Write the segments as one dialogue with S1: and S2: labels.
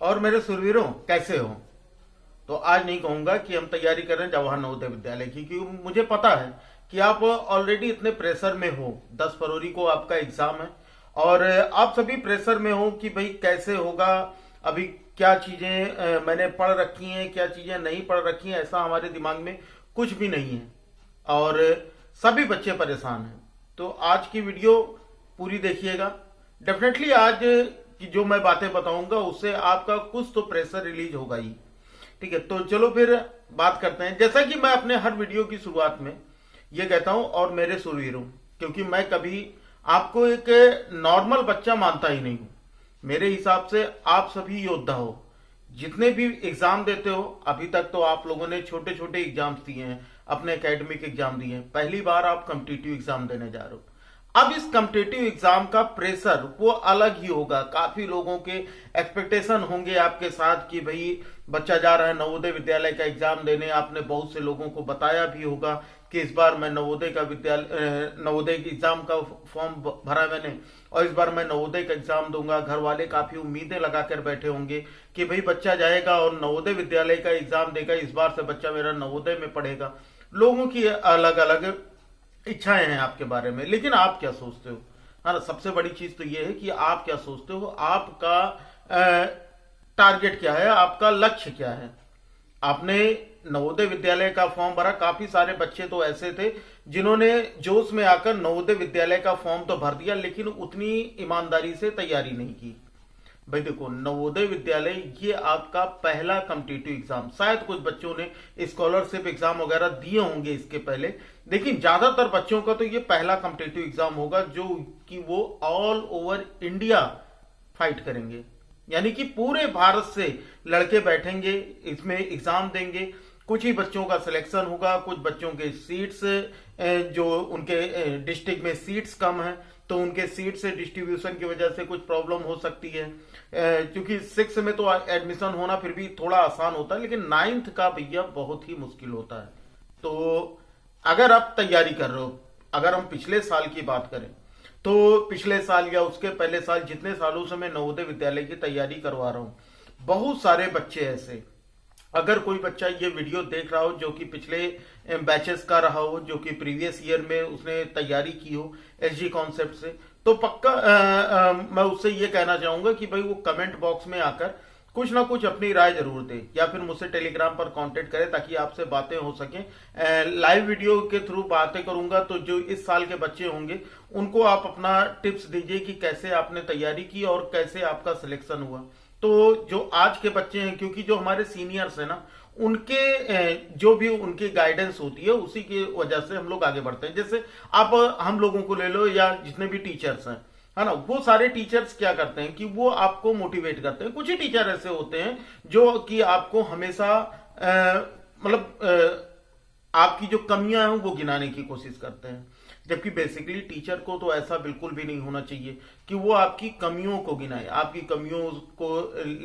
S1: और मेरे सुरवीरों, कैसे हो? तो आज नहीं कहूंगा कि हम तैयारी कर रहे हैं जवाहर नवोदय विद्यालय की, क्योंकि मुझे पता है कि आप ऑलरेडी इतने प्रेशर में हो। 10 फरवरी को आपका एग्जाम है और आप सभी प्रेशर में हो कि भाई कैसे होगा, अभी क्या चीजें मैंने पढ़ रखी हैं, क्या चीजें नहीं पढ़ रखी हैं, ऐसा हमारे दिमाग में कुछ भी नहीं है और सभी बच्चे परेशान हैं। तो आज की वीडियो पूरी देखिएगा। डेफिनेटली आज की जो मैं बातें बताऊंगा उससे आपका कुछ तो प्रेशर रिलीज होगा ही। ठीक है, तो चलो फिर बात करते हैं। जैसा कि मैं अपने हर वीडियो की शुरुआत में ये कहता हूं, और मेरे सुरवीरों, क्योंकि मैं कभी आपको एक नॉर्मल बच्चा मानता ही नहीं हूं। मेरे हिसाब से आप सभी योद्धा हो। जितने भी एग्जाम देते हो, अभी तक तो आप लोगों ने छोटे छोटे एग्जाम्स दिए हैं, अपने एकेडमिक एग्जाम दिए हैं, पहली बार आप कॉम्पिटिटिव एग्जाम देने जा रहे हो। अब इस कॉम्पिटिटिव एग्जाम का प्रेशर वो अलग ही होगा। काफी लोगों के एक्सपेक्टेशन होंगे आपके साथ कि भाई बच्चा जा रहा है नवोदय विद्यालय का एग्जाम देने। आपने बहुत से लोगों को बताया भी होगा कि इस बार मैं नवोदय के एग्जाम का फॉर्म भरा मैंने और इस बार मैं नवोदय का एग्जाम दूंगा। घर वाले काफी उम्मीदें लगाकर बैठे होंगे कि भाई बच्चा जाएगा और नवोदय विद्यालय का एग्जाम देगा, इस बार से बच्चा मेरा नवोदय में पढ़ेगा। लोगों की अलग अलग इच्छाएं हैं आपके बारे में, लेकिन आप क्या सोचते हो? हाँ, सबसे बड़ी चीज तो ये है कि आप क्या सोचते हो, आपका टारगेट क्या है, आपका लक्ष्य क्या है। आपने नवोदय विद्यालय का फॉर्म भरा। काफी सारे बच्चे तो ऐसे थे जिन्होंने जोश में आकर नवोदय विद्यालय का फॉर्म तो भर दिया, लेकिन उतनी ईमानदारी से तैयारी नहीं की। भाई देखो, नवोदय विद्यालय ये आपका पहला कॉम्पिटिटिव एग्जाम। शायद कुछ बच्चों ने स्कॉलरशिप एग्जाम वगैरह दिए होंगे इसके पहले, लेकिन ज्यादातर बच्चों का तो ये पहला कॉम्पिटिटिव एग्जाम होगा जो कि वो ऑल ओवर इंडिया फाइट करेंगे। यानी कि पूरे भारत से लड़के बैठेंगे, इसमें एग्जाम देंगे। कुछ ही बच्चों का सिलेक्शन होगा, कुछ बच्चों के सीट्स जो उनके डिस्ट्रिक्ट में सीट्स कम है तो उनके सीट से डिस्ट्रीब्यूशन की वजह से कुछ प्रॉब्लम हो सकती है। क्योंकि 6 में तो एडमिशन होना फिर भी थोड़ा आसान होता है, लेकिन 9th का भैया बहुत ही मुश्किल होता है। तो अगर आप तैयारी कर रहे हो, अगर हम पिछले साल की बात करें तो पिछले साल या उसके पहले साल, जितने सालों से मैं नवोदय विद्यालय की तैयारी करवा रहा हूं, बहुत सारे बच्चे ऐसे, अगर कोई बच्चा ये वीडियो देख रहा हो जो कि पिछले बैचेस का रहा हो, जो कि प्रीवियस ईयर में उसने तैयारी की हो एसजी कॉन्सेप्ट से, तो पक्का मैं उससे ये कहना चाहूंगा कि भाई वो कमेंट बॉक्स में आकर कुछ ना कुछ अपनी राय जरूर दे, या फिर मुझसे टेलीग्राम पर कांटेक्ट करे ताकि आपसे बातें हो सकें। लाइव वीडियो के थ्रू बातें करूंगा, तो जो इस साल के बच्चे होंगे उनको आप अपना टिप्स दीजिए कि कैसे आपने तैयारी की और कैसे आपका सिलेक्शन हुआ। तो जो आज के बच्चे हैं, क्योंकि जो हमारे सीनियर्स हैं ना, उनके जो भी उनकी गाइडेंस होती है उसी की वजह से हम लोग आगे बढ़ते हैं। जैसे आप हम लोगों को ले लो, या जितने भी टीचर्स हैं, है ना, वो सारे टीचर्स क्या करते हैं कि वो आपको मोटिवेट करते हैं। कुछ ही टीचर ऐसे होते हैं जो कि आपको हमेशा आपकी जो कमियां हैं वो गिनाने की कोशिश करते हैं, जबकि बेसिकली टीचर को तो ऐसा बिल्कुल भी नहीं होना चाहिए कि वो आपकी कमियों को गिनाए, आपकी कमियों को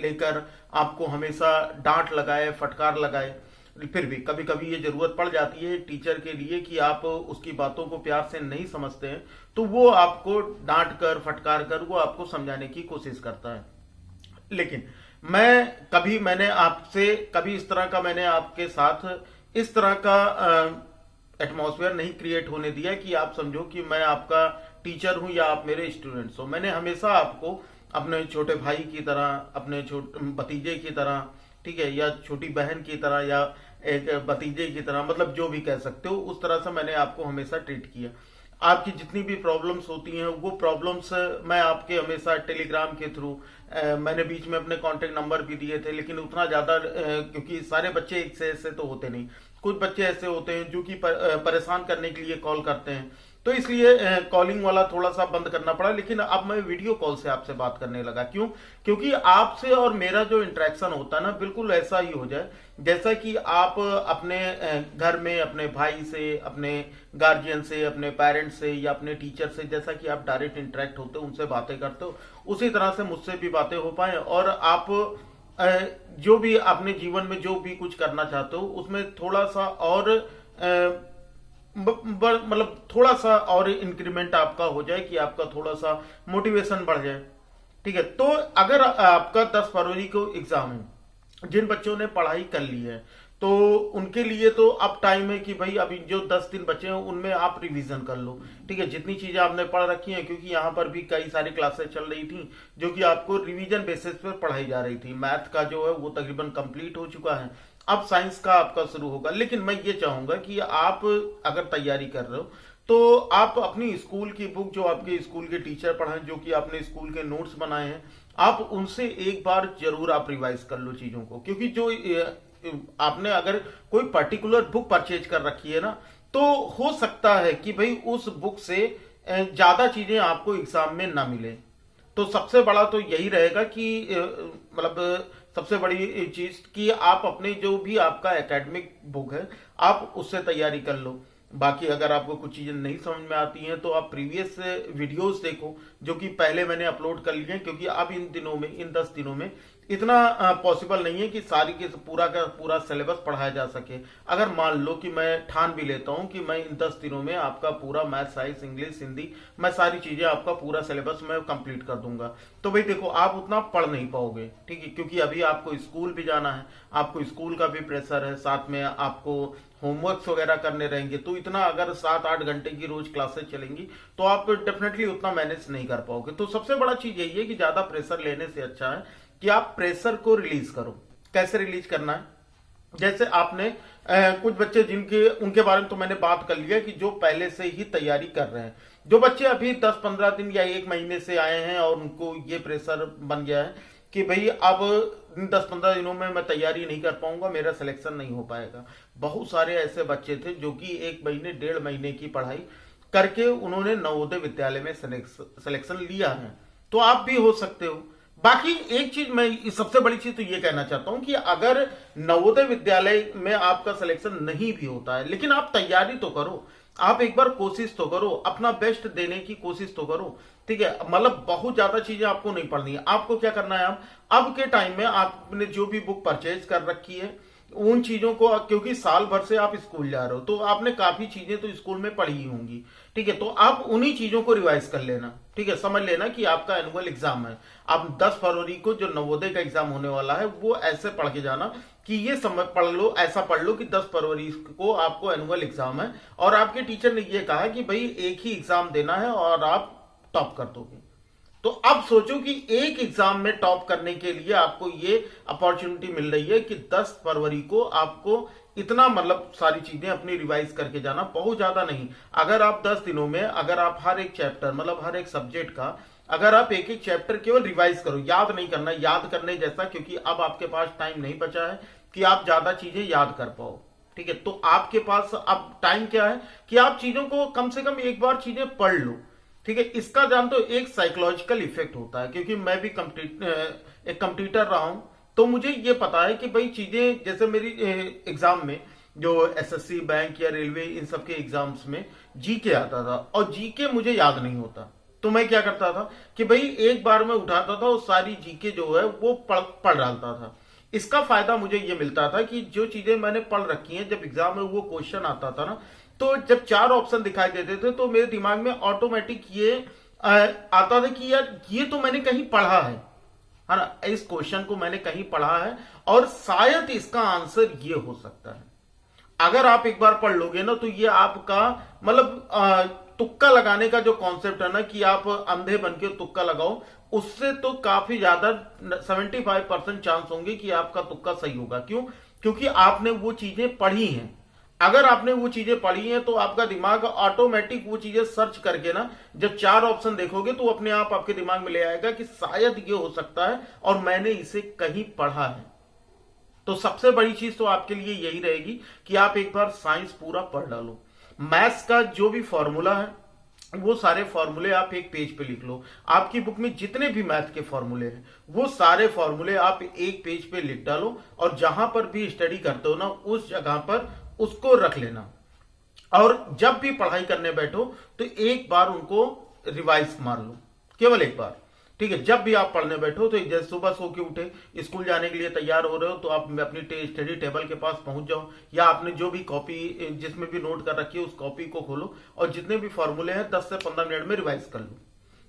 S1: लेकर आपको हमेशा डांट लगाए, फटकार लगाए। फिर भी कभी कभी ये जरूरत पड़ जाती है टीचर के लिए कि आप उसकी बातों को प्यार से नहीं समझते हैं, तो वो आपको डांट कर, फटकार कर वो आपको समझाने की कोशिश करता है। लेकिन मैंने आपसे कभी इस तरह का, मैंने आपके साथ इस तरह का एटमॉस्फेयर नहीं क्रिएट होने दिया कि आप समझो कि मैं आपका टीचर हूं या आप मेरे स्टूडेंट्स हो। मैंने हमेशा आपको अपने छोटे भाई की तरह, अपने छोटे भतीजे की तरह, ठीक है, या छोटी बहन की तरह, या एक भतीजे की तरह, मतलब जो भी कह सकते हो, उस तरह से मैंने आपको हमेशा ट्रीट किया। आपकी जितनी भी प्रॉब्लम्स होती हैं वो प्रॉब्लम्स मैं आपके हमेशा टेलीग्राम के थ्रू, मैंने बीच में अपने कांटेक्ट नंबर भी दिए थे, लेकिन उतना ज्यादा क्योंकि सारे बच्चे एक से ऐसे तो होते नहीं, कुछ बच्चे ऐसे होते हैं जो कि परेशान करने के लिए कॉल करते हैं, तो इसलिए कॉलिंग वाला थोड़ा सा बंद करना पड़ा। लेकिन अब मैं वीडियो कॉल से आपसे बात करने लगा। क्यों? क्योंकि आपसे और मेरा जो इंटरेक्शन होता है ना, बिल्कुल ऐसा ही हो जाए जैसा कि आप अपने घर में अपने भाई से, अपने गार्जियन से, अपने पेरेंट्स से या अपने टीचर से, जैसा कि आप डायरेक्ट इंटरेक्ट होते हो, उनसे बातें करते हो, उसी तरह से मुझसे भी बातें हो पाए और आप जो भी अपने जीवन में जो भी कुछ करना चाहते हो उसमें थोड़ा सा और मतलब थोड़ा सा और इंक्रीमेंट आपका हो जाए, कि आपका थोड़ा सा मोटिवेशन बढ़ जाए। ठीक है, तो अगर आपका 10 फरवरी को एग्जाम है, जिन बच्चों ने पढ़ाई कर ली है तो उनके लिए तो अब टाइम है कि भाई अभी जो 10 दिन बचे हैं उनमें आप रिवीजन कर लो। ठीक है, जितनी चीजें आपने पढ़ रखी हैं, क्योंकि यहाँ पर भी कई सारी क्लासेस चल रही थी जो कि आपको रिवीजन बेसिस पर पढ़ाई जा रही थी। मैथ का जो है वो तकरीबन कंप्लीट हो चुका है, अब साइंस का आपका शुरू होगा। लेकिन मैं ये चाहूंगा कि आप अगर तैयारी कर रहे हो तो आप अपनी स्कूल की बुक, जो आपके स्कूल के टीचर पढ़ाएं, जो कि आपने स्कूल के नोट्स बनाए हैं, आप उनसे एक बार जरूर आप रिवाइज कर लो चीजों को। क्योंकि जो आपने अगर कोई पर्टिकुलर बुक परचेज कर रखी है ना, तो हो सकता है कि भाई उस बुक से ज्यादा चीजें आपको एग्जाम में ना मिले। तो सबसे बड़ा तो यही रहेगा कि मतलब सबसे बड़ी चीज कि आप अपने जो भी आपका एकेडमिक बुक है आप उससे तैयारी कर लो। बाकी अगर आपको कुछ चीजें नहीं समझ में आती हैं तो आप प्रीवियस वीडियोस देखो जो कि पहले मैंने अपलोड कर लिए हैं, क्योंकि अब इन दिनों में, इन 10 दिनों में इतना पॉसिबल नहीं है कि सारी के पूरा का पूरा सिलेबस पढ़ाया जा सके। अगर मान लो कि मैं ठान भी लेता हूं कि मैं इन 10 दिनों में आपका पूरा मैथ, साइंस, इंग्लिश, हिंदी, मैं सारी चीजें आपका पूरा सिलेबस मैं कंप्लीट कर दूंगा, तो भाई देखो आप उतना पढ़ नहीं पाओगे। ठीक है, क्योंकि अभी आपको स्कूल भी जाना है, आपको स्कूल का भी प्रेशर है, साथ में आपको होमवर्क्स वगैरह करने रहेंगे। तो इतना अगर 7-8 घंटे की रोज क्लासेस चलेंगी तो आप डेफिनेटली उतना मैनेज नहीं कर पाओगे। तो सबसे बड़ा चीज यही है कि ज्यादा प्रेशर लेने से अच्छा है कि आप प्रेशर को रिलीज करो। कैसे रिलीज करना है? जैसे आपने कुछ बच्चे जिनके, उनके बारे में तो मैंने बात कर लिया कि जो पहले से ही तैयारी कर रहे हैं। जो बच्चे अभी 10-15 दिन या 1 महीने से आए हैं और उनको ये प्रेशर बन गया है कि भाई अब 10-15 दिनों में मैं तैयारी नहीं कर पाऊंगा, मेरा सिलेक्शन नहीं हो पाएगा। बहुत सारे ऐसे बच्चे थे जो कि 1 महीने 1.5 महीने की पढ़ाई करके उन्होंने नवोदय विद्यालय में सिलेक्शन लिया है। तो आप भी हो सकते हो। बाकी एक चीज मैं, सबसे बड़ी चीज तो ये कहना चाहता हूं कि अगर नवोदय विद्यालय में आपका सिलेक्शन नहीं भी होता है, लेकिन आप तैयारी तो करो, आप एक बार कोशिश तो करो, अपना बेस्ट देने की कोशिश तो करो। ठीक है, मतलब बहुत ज्यादा चीजें आपको नहीं पढ़नी है। आपको क्या करना है, अब के टाइम में आपने जो भी बुक परचेज कर रखी है उन चीजों को, क्योंकि साल भर से आप स्कूल जा रहे हो तो आपने काफी चीजें तो स्कूल में पढ़ी होंगी। ठीक है, तो आप उन्हीं चीजों को रिवाइज कर लेना। ठीक है, समझ लेना कि आपका एनुअल एग्जाम है, आप 10 फरवरी को जो नवोदय का एग्जाम होने वाला है वो ऐसे पढ़ के जाना कि ये समझ पढ़ लो, ऐसा पढ़ लो कि 10 फरवरी को आपको एनुअल एग्जाम है और आपके टीचर ने ये कहा कि भाई एक ही एग्जाम देना है और आप टॉप कर दोगे। तो अब सोचो कि एक एग्जाम में टॉप करने के लिए आपको ये अपॉर्चुनिटी मिल रही है कि 10 फरवरी को आपको इतना, मतलब सारी चीजें अपनी रिवाइज करके जाना, बहुत ज्यादा नहीं। अगर आप 10 दिनों में अगर आप हर एक चैप्टर, मतलब हर एक सब्जेक्ट का अगर आप एक एक चैप्टर केवल रिवाइज करो, याद नहीं करना, याद करने जैसा, क्योंकि अब आपके पास टाइम नहीं बचा है कि आप ज्यादा चीजें याद कर पाओ। ठीक है, तो आपके पास अब टाइम क्या है कि आप चीजों को कम से कम एक बार चीजें पढ़ लो। ठीक है, इसका जानते हो एक साइकोलॉजिकल इफेक्ट होता है, क्योंकि मैं भी एक कंप्यूटर रहा हूं तो मुझे ये पता है कि भाई चीजें, जैसे मेरी एग्जाम में जो एसएससी, बैंक या रेलवे, इन सब के एग्जाम्स में जीके आता था और जीके मुझे याद नहीं होता, तो मैं क्या करता था कि भाई एक बार में उठाता था और सारी जीके जो है वो पढ़ डालता था। इसका फायदा मुझे ये मिलता था कि जो चीजें मैंने पढ़ रखी हैं, जब एग्जाम में वो क्वेश्चन आता था ना, तो जब 4 ऑप्शन दिखाई देते थे तो मेरे दिमाग में ऑटोमेटिक ये आता था कि यार ये तो मैंने कहीं पढ़ा है ना, इस क्वेश्चन को मैंने कहीं पढ़ा है और शायद इसका आंसर ये हो सकता है। अगर आप एक बार पढ़ लोगे ना तो ये आपका, मतलब तुक्का लगाने का जो कॉन्सेप्ट है ना, कि आप अंधे बन के तुक्का लगाओ, उससे तो काफी ज्यादा 75% चांस होंगे कि आपका तुक्का सही होगा। क्यों? क्योंकि आपने वो चीजें पढ़ी हैं। अगर आपने वो चीजें पढ़ी हैं तो आपका दिमाग ऑटोमेटिक वो चीजें सर्च करके ना, जब 4 ऑप्शन देखोगे तो अपने आप आपके दिमाग में ले आएगा कि शायद ये हो सकता है और मैंने इसे कहीं पढ़ा है। तो सबसे बड़ी चीज तो आपके लिए यही रहेगी कि आप एक बार साइंस पूरा पढ़ डालो। मैथ्स का जो भी फॉर्मूला है वो सारे फॉर्मूले आप एक पेज पे लिख लो। आपकी बुक में जितने भी मैथ के फॉर्मूले हैं वो सारे फॉर्मूले आप एक पेज पे लिख डालो और जहां पर भी स्टडी करते हो ना, उस जगह पर उसको रख लेना। और जब भी पढ़ाई करने बैठो तो एक बार उनको रिवाइज मार लो, केवल एक बार। ठीक है, जब भी आप पढ़ने बैठो तो जैसे सुबह सो के उठे, स्कूल जाने के लिए तैयार हो रहे हो तो आप अपनी स्टडी टेबल के पास पहुंच जाओ, या आपने जो भी कॉपी जिसमें भी नोट कर रखी है उस कॉपी को खोलो और जितने भी फॉर्मूले हैं 10 से 15 मिनट में रिवाइज कर लो।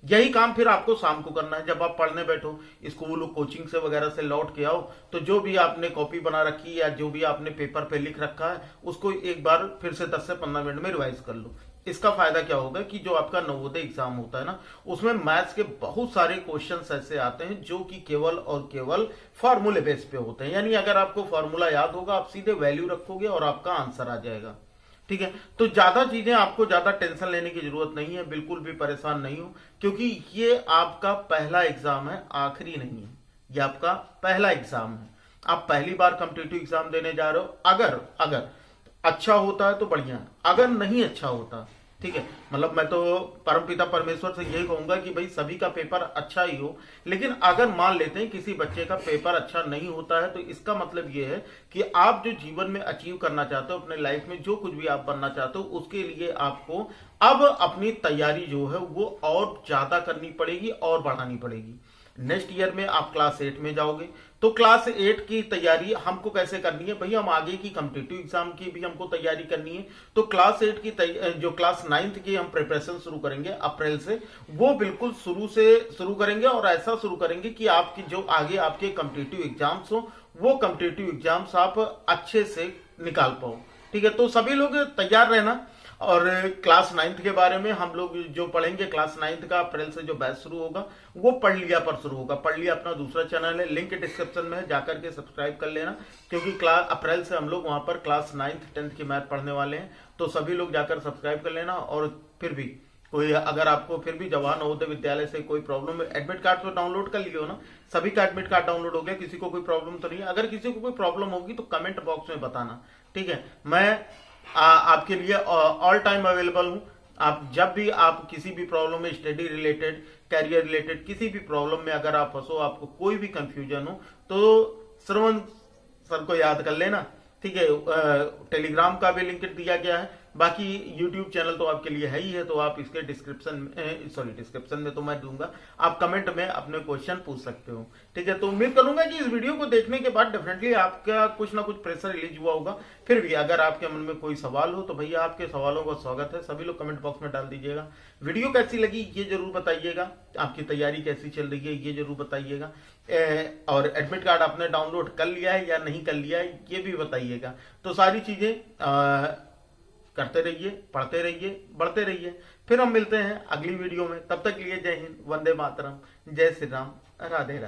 S1: यही काम फिर आपको शाम को करना है। जब आप पढ़ने बैठो, स्कूल कोचिंग से वगैरह से लौट के आओ, तो जो भी आपने कॉपी बना रखी है या जो भी आपने पेपर पे लिख रखा है उसको एक बार फिर से 10 से 15 मिनट में रिवाइज कर लो। इसका फायदा क्या होगा कि जो आपका नवोदय एग्जाम होता है ना, उसमें मैथ्स के बहुत सारे क्वेश्चंस ऐसे आते हैं जो कि केवल और केवल फॉर्मूले बेस पे होते हैं। यानी अगर आपको फॉर्मूला याद होगा, आप सीधे वैल्यू रखोगे और आपका आंसर आ जाएगा। ठीक है, तो ज्यादा चीजें आपको ज्यादा टेंशन लेने की जरूरत नहीं है, बिल्कुल भी परेशान नहीं हो, क्योंकि ये आपका पहला एग्जाम है, आखिरी नहीं है। ये आपका पहला एग्जाम है, आप पहली बार कॉम्पिटिटिव एग्जाम देने जा रहे हो। अगर अगर अच्छा होता है तो बढ़िया है, अगर नहीं अच्छा होता, ठीक है, मतलब मैं तो परमपिता परमेश्वर से यही कहूंगा कि भाई सभी का पेपर अच्छा ही हो, लेकिन अगर मान लेते हैं किसी बच्चे का पेपर अच्छा नहीं होता है, तो इसका मतलब ये है कि आप जो जीवन में अचीव करना चाहते हो, अपने लाइफ में जो कुछ भी आप बनना चाहते हो, उसके लिए आपको अब अपनी तैयारी जो है वो और ज्यादा करनी पड़ेगी और बढ़ानी पड़ेगी। नेक्स्ट ईयर में आप क्लास 8 में जाओगे, तो क्लास 8 की तैयारी हमको कैसे करनी है भाई, हम आगे की कॉम्पिटिटिव एग्जाम की भी हमको तैयारी करनी है। तो क्लास 8 की जो क्लास 9th की हम प्रिपरेशन शुरू करेंगे अप्रैल से, वो बिल्कुल शुरू करेंगे और ऐसा शुरू करेंगे कि आपकी जो आगे आपके कॉम्पिटिटिव एग्जाम्स हो, वो कॉम्पिटिटिव एग्जाम्स आप अच्छे से निकाल पाओ। ठीक है, तो सभी लोग तैयार रहना। और क्लास 9th के बारे में हम लोग जो पढ़ेंगे, क्लास 9th का अप्रैल से जो बैच शुरू होगा वो पढ़ लिया पर शुरू होगा। पढ़ लिया अपना दूसरा चैनल है, लिंक डिस्क्रिप्शन में है, जाकर के सब्सक्राइब कर लेना, क्योंकि क्लास अप्रैल से हम लोग वहां पर क्लास 9th 10th की मैथ पढ़ने वाले हैं। तो सभी लोग जाकर सब्सक्राइब कर लेना। और फिर भी कोई अगर आपको फिर भी जवाहर नवोदय विद्यालय से कोई प्रॉब्लम है, एडमिट कार्ड तो डाउनलोड कर लियो ना, सभी का एडमिट कार्ड डाउनलोड हो गया, किसी को कोई प्रॉब्लम तो नहीं है। अगर किसी को कोई प्रॉब्लम होगी तो कमेंट बॉक्स में बताना, ठीक है। मैं आपके लिए ऑल टाइम अवेलेबल हूं। आप जब भी आप किसी भी प्रॉब्लम में, स्टडी रिलेटेड, कैरियर रिलेटेड किसी भी प्रॉब्लम में अगर आप फंसो, आपको कोई भी कंफ्यूजन हो, तो श्रवण सर को याद कर लेना, ठीक है। टेलीग्राम का भी लिंक दिया गया है, बाकी यूट्यूब चैनल तो आपके लिए है ही है, तो आप इसके डिस्क्रिप्शन में तो मैं दूंगा, आप कमेंट में अपने क्वेश्चन पूछ सकते हो, ठीक है। तो उम्मीद करूंगा कि इस वीडियो को देखने के बाद डेफिनेटली आपका कुछ ना कुछ प्रेशर रिलीज हुआ होगा। फिर भी अगर आपके मन में कोई सवाल हो तो भैया आपके सवालों का स्वागत है, सभी लोग कमेंट बॉक्स में डाल दीजिएगा। वीडियो कैसी लगी ये जरूर बताइएगा, आपकी तैयारी कैसी चल रही है ये जरूर बताइएगा, और एडमिट कार्ड आपने डाउनलोड कर लिया है या नहीं कर लिया है ये भी बताइएगा। तो सारी चीजें करते रहिए, पढ़ते रहिए, बढ़ते रहिए। फिर हम मिलते हैं अगली वीडियो में, तब तक लिए जय हिंद, वंदे मातरम, जय श्री राम, राधे राधे।